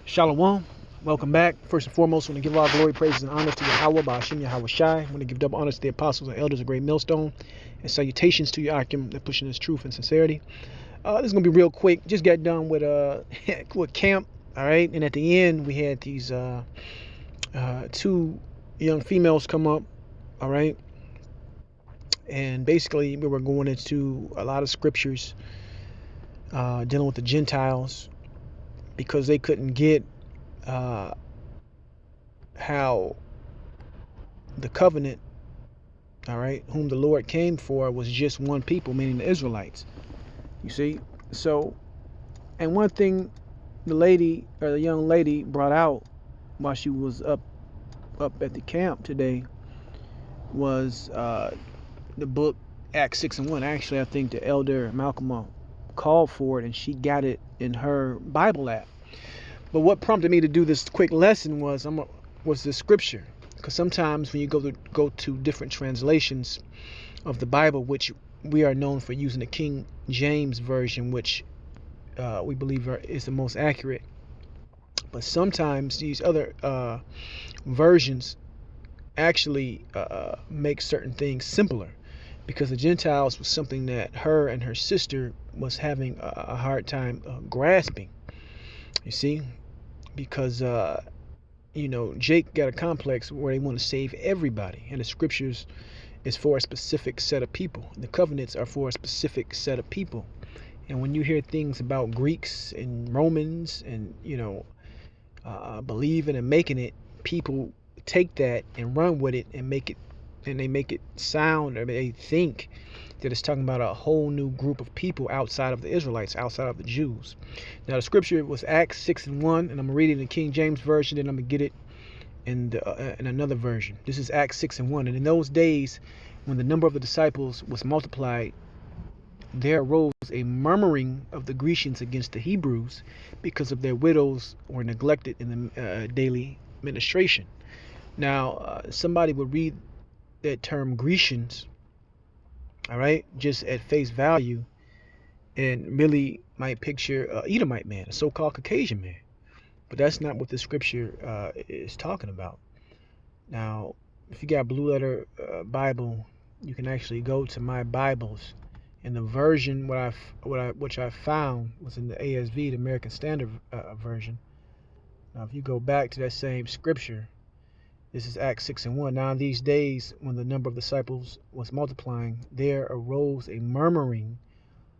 Shalom. Welcome back. First and foremost, I want to give all glory, praises, and honors to Yahweh, Ba'ashim Yahweh Shai. I want to give double honors to the apostles and elders of Great Millstone, and salutations to Yakim that pushing this truth and sincerity. This is going to be real quick. Just got done with with camp, all right? And at the end, we had these two young females come up, all right? And basically, we were going into a lot of scriptures dealing with the Gentiles because they couldn't get how the covenant, all right, whom the Lord came for was just one people, meaning the Israelites. You see? So, and one thing the young lady brought out while she was up at the camp today was the book Acts 6 and 1. Actually, I think the elder Malcolm called for it and she got it in her Bible app. But what prompted me to do this quick lesson was the scripture. Because sometimes when you go to different translations of the Bible, which we are known for using the King James version, which we believe is the most accurate. But sometimes these other versions actually make certain things simpler, because the Gentiles was something that her and her sister was having a hard time grasping. You see, because Jake got a complex where they want to save everybody, and the scriptures is for a specific set of people. The covenants are for a specific set of people. And when you hear things about Greeks and Romans and believing and making it, people take that and run with it and they make it sound, or they think that it's talking about a whole new group of people outside of the Israelites, outside of the Jews. Now the scripture was Acts 6 and 1, and I'm reading the King James version, and I'm gonna get it in another version. This is Acts 6 and 1. And in those days, when the number of the disciples was multiplied, there arose a murmuring of the Grecians against the Hebrews, because of their widows were neglected in the daily ministration. Now, somebody would read that term Grecians, all right, just at face value, and really might picture a Edomite man, a so-called Caucasian man. But that's not what the scripture is talking about. Now, if you got a Blue Letter Bible, you can actually go to my Bibles, and the version which I found was in the ASV, the American Standard Version. Now, if you go back to that same scripture, this is Acts 6 and 1. Now, in these days, when the number of disciples was multiplying, there arose a murmuring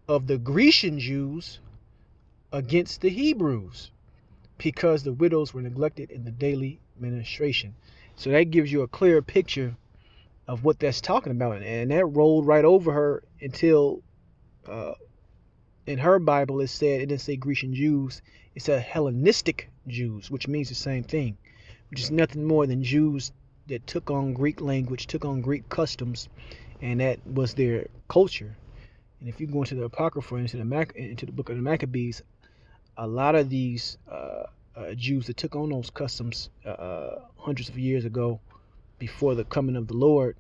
of the Grecian Jews against the Hebrews, because the widows were neglected in the daily ministration. So that gives you a clear picture of what that's talking about. And that rolled right over her until in her Bible it didn't say Grecian Jews, it said Hellenistic Jews, which means the same thing, which is nothing more than Jews that took on Greek language, took on Greek customs, and that was their culture. And if you go into the Apocrypha, into the book of the Maccabees, a lot of these Jews that took on those customs hundreds of years ago, before the coming of the Lord,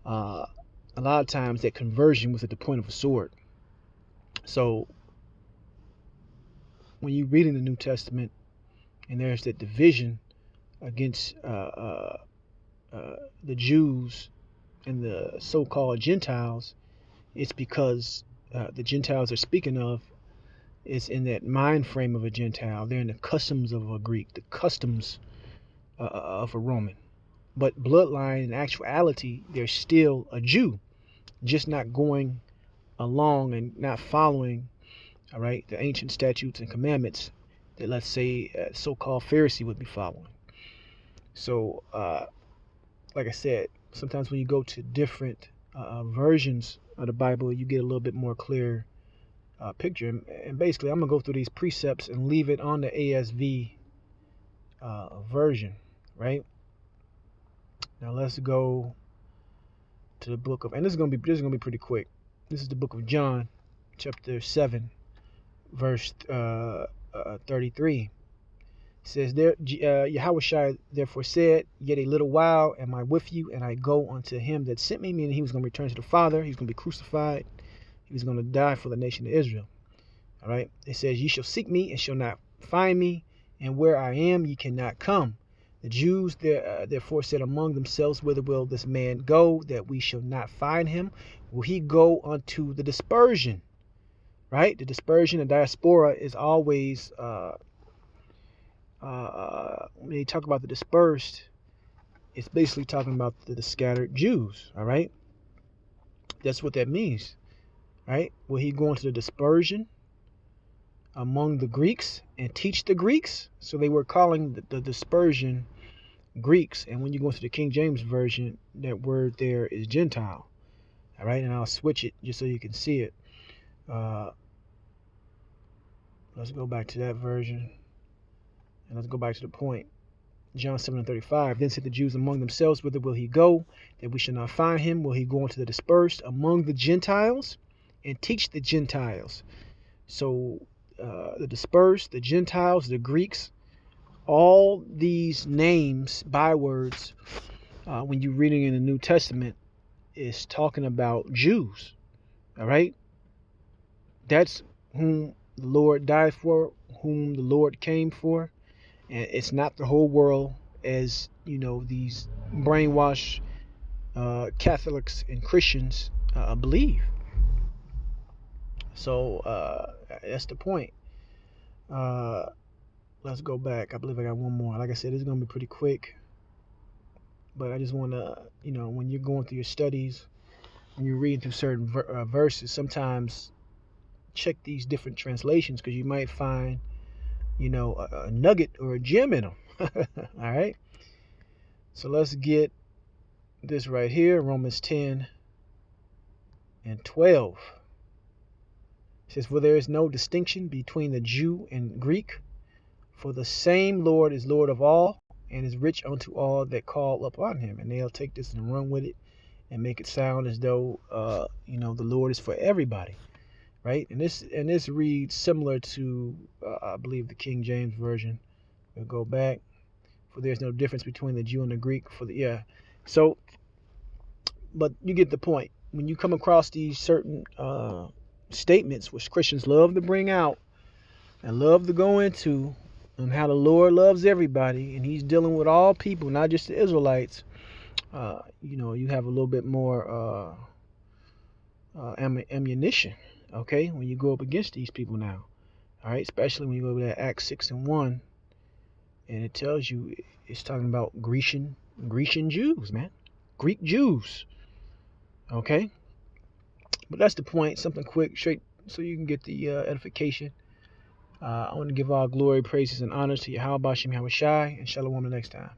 a lot of times that conversion was at the point of a sword. So when you read in the New Testament and there's that division against the Jews and the so-called Gentiles, it's because the Gentiles are speaking of is in that mind frame of a Gentile. They're in the customs of a Greek, the customs of a Roman. But bloodline, in actuality, they're still a Jew, just not going along and not following, all right, the ancient statutes and commandments that, let's say, a so-called Pharisee would be following. So, like I said, sometimes when you go to different versions of the Bible, you get a little bit more clear picture. And basically, I'm going to go through these precepts and leave it on the ASV version, right? Now let's go to the book of, and this is gonna be pretty quick. This is the book of John, chapter 7, verse 33. It says there, Yahweh Shai therefore said, "Yet a little while am I with you, and I go unto him that sent me," meaning he was gonna return to the Father. He was gonna be crucified. He was gonna die for the nation of Israel. All right. It says, "Ye shall seek me and shall not find me, and where I am ye cannot come. The Jews therefore said among themselves, whither will this man go, that we shall not find him? Will he go unto the dispersion? Right? The dispersion, the diaspora is always, when they talk about the dispersed, it's basically talking about the scattered Jews. All right? That's what that means. Right? Will he go into the dispersion among the Greeks and teach the Greeks? So they were calling the dispersion Greeks, and when you go into the King James Version, that word there is Gentile. All right, and I'll switch it just so you can see it. Let's go back to that version, and let's go back to the point. John 7:35. Then said the Jews among themselves, whither will he go, that we shall not find him? Will he go into the dispersed among the Gentiles and teach the Gentiles? So the dispersed, the Gentiles, the Greeks, all these names, bywords, when you're reading in the New Testament, is talking about Jews. All right? That's whom the Lord died for, whom the Lord came for. And it's not the whole world, as you know, these brainwashed Catholics and Christians believe. So that's the point. Let's go back. I believe I got one more. Like I said, it's going to be pretty quick. But I just want to, when you're going through your studies, when you're reading through certain verses, sometimes check these different translations, because you might find, a nugget or a gem in them. All right. So let's get this right here. Romans 10:12. It says, for there is no distinction between the Jew and Greek, for the same Lord is Lord of all, and is rich unto all that call upon him. And they'll take this and run with it and make it sound as though, the Lord is for everybody. Right? And this reads similar to, I believe, the King James Version. We'll go back. For there's no difference between the Jew and the Greek. So, but you get the point. When you come across these certain statements, which Christians love to bring out and love to go into, on how the Lord loves everybody, and he's dealing with all people, not just the Israelites, you have a little bit more ammunition, okay, when you go up against these people now. All right, especially when you go to that Acts 6:1, and it tells you, it's talking about Grecian Jews, man. Greek Jews. Okay? But that's the point. Something quick, straight, so you can get the edification. I want to give all glory, praises, and honors to Yahweh Bashem Yahushai, and Shalom the next time.